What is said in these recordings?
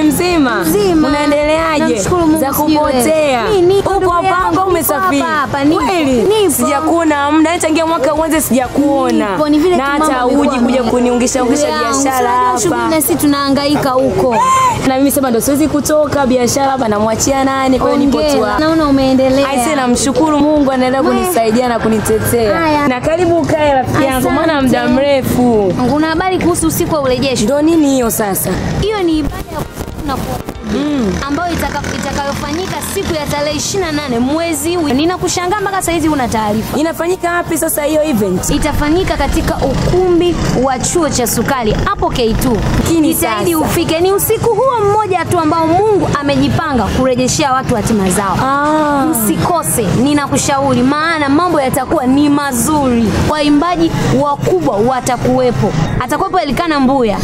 Mzima. Unaendeleaje? Za kupotea. Uko hapa umesafiri. Kweli? Sijakuona muda tangia mwaka uanze sijakuona. Na hata uji kuja kuniungisha biashara hapa. Shughuli sisi tunahangaika huko. Na mimi sema ndo siwezi kutoka biashara hapa namwachia nani? Kwa hiyo nipo tu. Naona umeendelea. Aisee namshukuru Mungu anaendelea kunisaidia na kunitetea. Na karibu kae rafiki yangu maana muda mrefu. Una habari kuhusu usiku wa urejesho? Ndio nini hiyo sasa? Hiyo ni ibada na ambayo itakayofanyika siku ya tarehe 28 mwezi huu. Ninakushangaa mpaka sasa hizi una taarifa. Inafanyika wapi sasa hiyo event? Itafanyika katika ukumbi wa chuo cha Sukari hapo K2. Jitahidi ufike. Ni usiku huo mmoja tu ambao Mungu amejipanga kurejeshea watu hatima zao. Usikose, ninakushauri maana mambo yatakuwa ni mazuri. Waimbaji wakubwa watakuwepo. Atakuwepo Elikana Mbuya.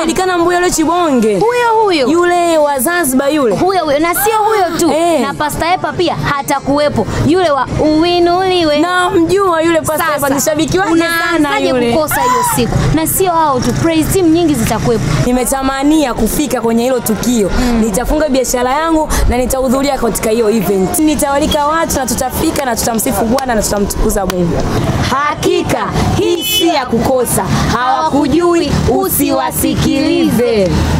Elikana Mbuya yule Chibonge. Huyo. Yule wa Zanzibar yule. Huyo na sio huyo tu. Na Pastor Epa pia hatakuwepo. Yule wa Uinuliwe. Na mjua yule Pastor Epa ni shabiki wake sana yule. Kukosa hiyo siku. Na sio hao tu, praise team nyingi zitakuwepo. Nimetamania kufika kwenye hilo tukio. Nitafunga biashara yangu na nitahudhuria katika hiyo event. Nitawalika watu na tutafika na tutamsifu Bwana na tutamtukuza Mungu. Hakika hii si ya kukosa. Hawakujui usiwasikilize.